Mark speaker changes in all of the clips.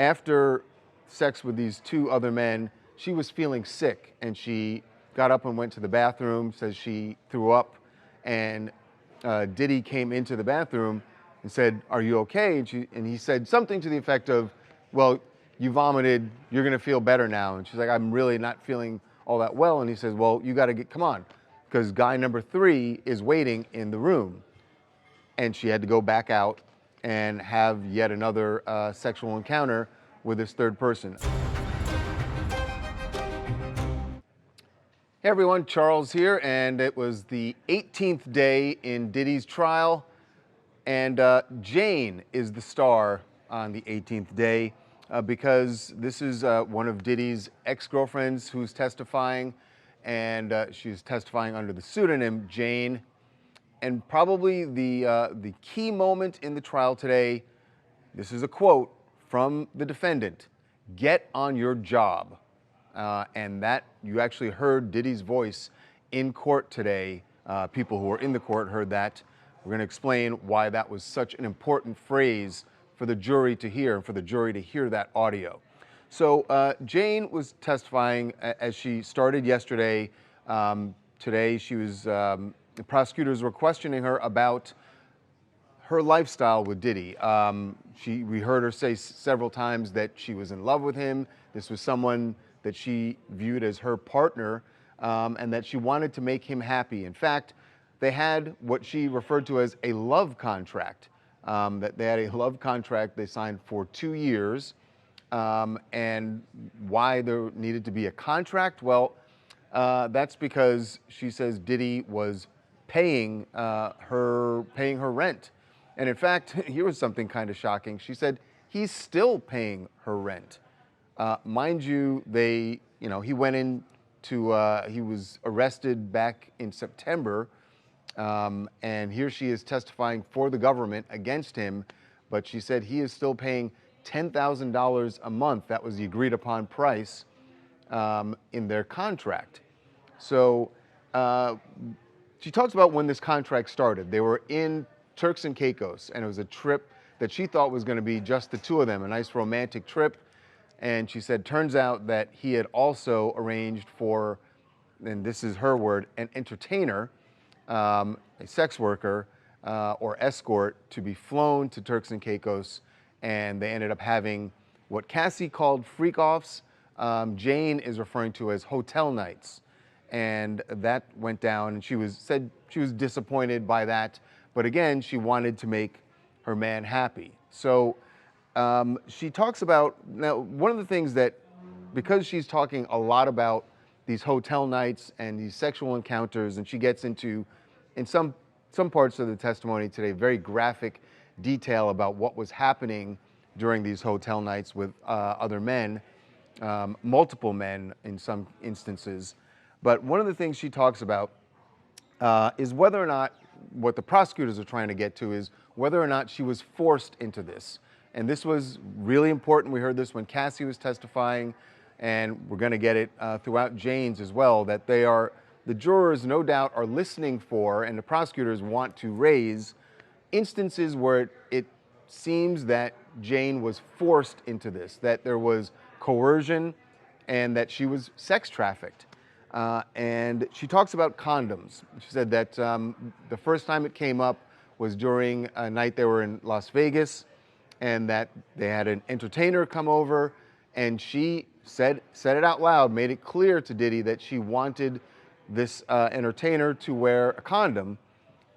Speaker 1: after sex with these two other men, she was feeling sick, and she got up and went to the bathroom, says she threw up, and Diddy came into the bathroom and said, "Are you okay?" And he said something to the effect of, "Well, you vomited, you're gonna feel better now." And she's like, "I'm really not feeling all that well." And he says, "Well, you gotta come on, because guy number 3 is waiting in the room." And she had to go back out and have yet another sexual encounter with this third person. Hey everyone, Charles here, and it was the 18th day in Diddy's trial, and Jane is the star on the 18th day because this is one of Diddy's ex-girlfriends who's testifying, and she's testifying under the pseudonym Jane. And probably the key moment in the trial today, this is a quote from the defendant: "Get on your job." And that, you actually heard Diddy's voice in court today. People who were in the court heard that. We're going to explain why that was such an important phrase for the jury to hear, and for the jury to hear that audio. So Jane was testifying as she started yesterday. Today she was, the prosecutors were questioning her about her lifestyle with Diddy. We heard her say several times that she was in love with him. This was someone that she viewed as her partner, and that she wanted to make him happy. In fact, they had what she referred to as a love contract. That they had a love contract they signed for 2 years. And why there needed to be a contract? Well, that's because she says Diddy was paying her rent. And in fact, here was something kind of shocking. She said he's still paying her rent. Mind you, he went into, he was arrested back in September, and here she is testifying for the government against him, but she said he is still paying $10,000 a month. That was the agreed upon price in their contract. So she talks about when this contract started. They were in Turks and Caicos, and it was a trip that she thought was going to be just the two of them, a nice romantic trip. And she said, turns out that he had also arranged for, and this is her word, an entertainer, a sex worker or escort, to be flown to Turks and Caicos, and they ended up having what Cassie called freak-offs. Jane is referring to as hotel nights. And that went down, and said she was disappointed by that, but again, she wanted to make her man happy. So she talks about, now one of the things that, because she's talking a lot about these hotel nights and these sexual encounters, and she gets into, in some parts of the testimony today, very graphic detail about what was happening during these hotel nights with other men, multiple men in some instances. But one of the things she talks about is whether or not, what the prosecutors are trying to get to is whether or not she was forced into this. And this was really important. We heard this when Cassie was testifying, and we're going to get it throughout Jane's as well, that the jurors no doubt are listening for, and the prosecutors want to raise instances where it seems that Jane was forced into this, that there was coercion, and that she was sex trafficked. And she talks about condoms. She said that the first time it came up was during a night they were in Las Vegas, and that they had an entertainer come over, and she said it out loud, made it clear to Diddy that she wanted this entertainer to wear a condom.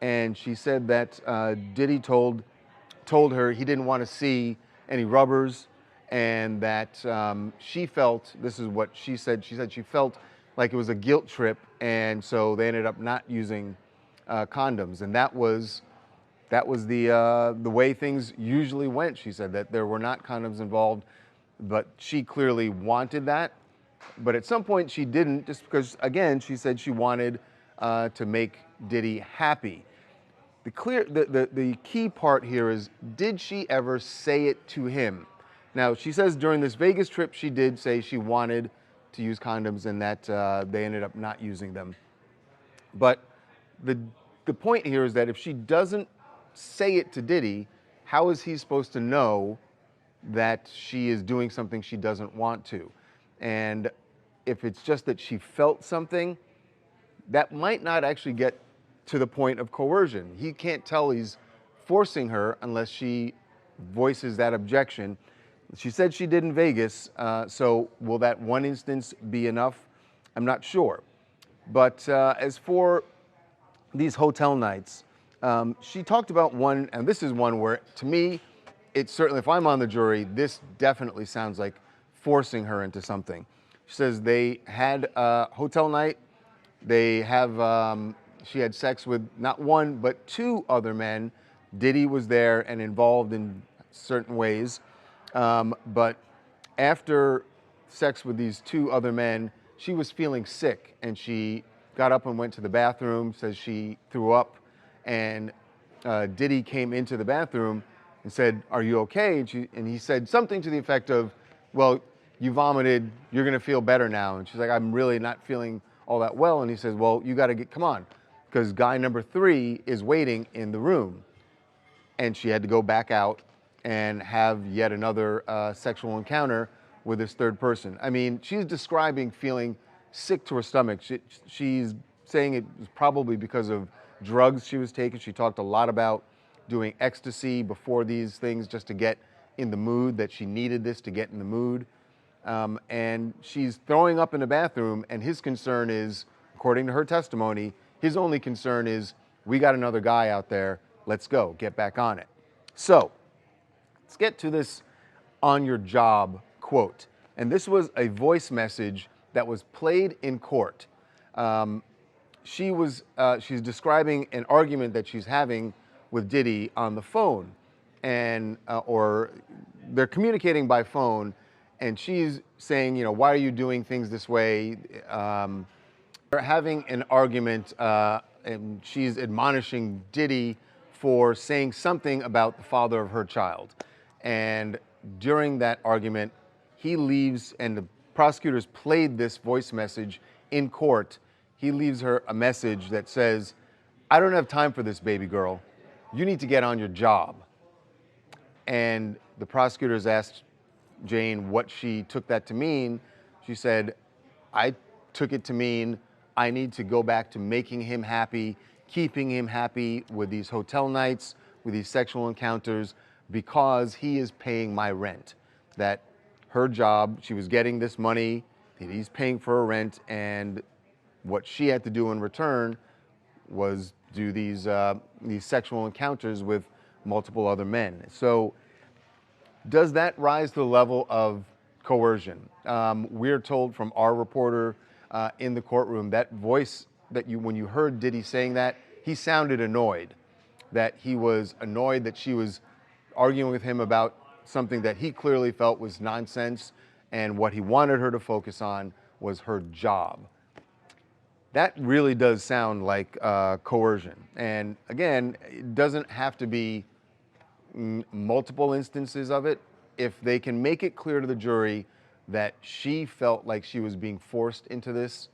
Speaker 1: And she said that Diddy told her he didn't want to see any rubbers, and that she felt, this is what she said she felt like it was a guilt trip, and so they ended up not using condoms. And that was the way things usually went. She said that there were not condoms involved, but she clearly wanted that. But at some point she didn't, just because, again, she said she wanted to make Diddy happy. The key part here is, did she ever say it to him? Now, she says during this Vegas trip she did say she wanted to use condoms, and that they ended up not using them. But the point here is that if she doesn't say it to Diddy, how is he supposed to know that she is doing something she doesn't want to. And if it's just that she felt something, that might not actually get to the point of coercion. He can't tell he's forcing her unless she voices that objection. She said she did in Vegas, so will that one instance be enough? I'm not sure. But as for these hotel nights, she talked about one, and this is one where, to me, it's certainly, if I'm on the jury, this definitely sounds like forcing her into something. She says they had a hotel night. She had sex with not one, but two other men. Diddy was there and involved in certain ways. But after sex with these two other men, she was feeling sick and she got up and went to the bathroom, says she threw up, and Diddy came into the bathroom and said, "Are you okay?" And he said something to the effect of, "Well, you vomited, you're gonna feel better now." And she's like, "I'm really not feeling all that well." And he says, "Well, you gotta come on, because guy number 3 is waiting in the room." And she had to go back out and have yet another sexual encounter with this third person. I mean, she's describing feeling sick to her stomach. She's saying it was probably because of drugs she was taking. She talked a lot about doing ecstasy before these things just to get in the mood, that she needed this to get in the mood. And she's throwing up in the bathroom, and his concern is, according to her testimony, his only concern is, we got another guy out there, let's go, get back on it. So, let's get to this on your job quote. And this was a voice message that was played in court. She's describing an argument that she's having with Diddy on the phone, and or they're communicating by phone, and she's saying, why are you doing things this way? They're having an argument, and she's admonishing Diddy for saying something about the father of her child. And during that argument, he leaves, and the prosecutors played this voice message in court. He leaves her a message that says, "I don't have time for this, baby girl. You need to get on your job." And the prosecutors asked Jane what she took that to mean. She said, "I took it to mean I need to go back to making him happy, keeping him happy with these hotel nights, with these sexual encounters, because he is paying my rent." That her job, she was getting this money, that he's paying for her rent, and what she had to do in return was do these sexual encounters with multiple other men. So does that rise to the level of coercion? We're told from our reporter in the courtroom that voice that when you heard Diddy saying that, he sounded annoyed, that he was annoyed that she was arguing with him about something that he clearly felt was nonsense, and what he wanted her to focus on was her job. That really does sound like coercion. And again, it doesn't have to be multiple instances of it. If they can make it clear to the jury that she felt like she was being forced into this,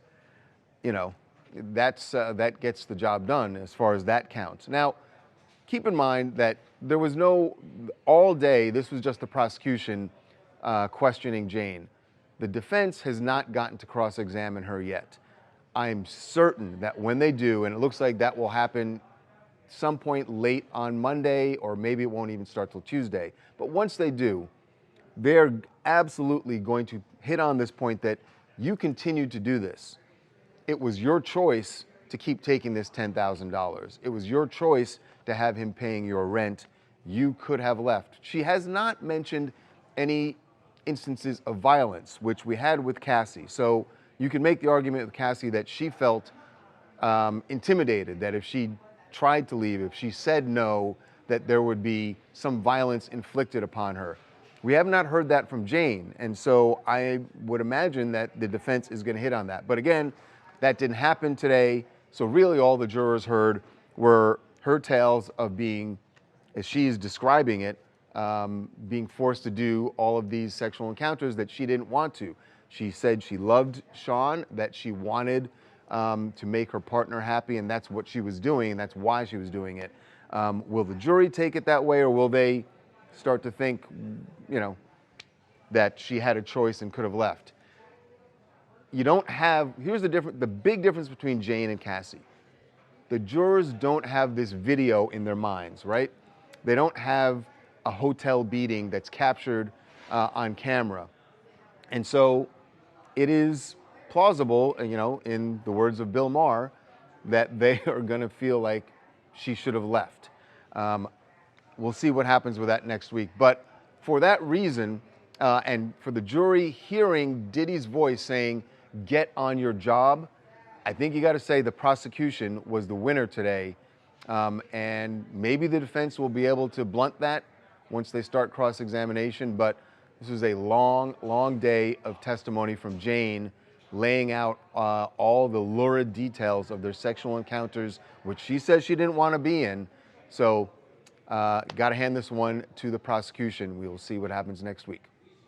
Speaker 1: that gets the job done as far as that counts. Now, keep in mind that there was all day, this was just the prosecution questioning Jane. The defense has not gotten to cross-examine her yet. I'm certain that when they do, and it looks like that will happen some point late on Monday, or maybe it won't even start till Tuesday, but once they do, they're absolutely going to hit on this point that you continued to do this. It was your choice to keep taking this $10,000. It was your choice to have him paying your rent. You could have left. She has not mentioned any instances of violence, which we had with Cassie. So you can make the argument with Cassie that she felt intimidated, that if she tried to leave, if she said no, that there would be some violence inflicted upon her. We have not heard that from Jane, and so I would imagine that the defense is going to hit on that. But again, that didn't happen today, so really all the jurors heard were her tales of being, as she's describing it, being forced to do all of these sexual encounters that she didn't want to. She said she loved Sean, that she wanted to make her partner happy, and that's what she was doing, and that's why she was doing it. Will the jury take it that way, or will they start to think, that she had a choice and could have left. You don't have, here's the big difference between Jane and Cassie. The jurors don't have this video in their minds, right? They don't have a hotel beating that's captured on camera. And so it is plausible, in the words of Bill Maher, that they are going to feel like she should have left. We'll see what happens with that next week. But for that reason, and for the jury hearing Diddy's voice saying, "Get on your job," I think you got to say the prosecution was the winner today. And maybe the defense will be able to blunt that once they start cross-examination. But this was a long, long day of testimony from Jane, laying out all the lurid details of their sexual encounters, which she says she didn't want to be in. So got to hand this one to the prosecution. We will see what happens next week.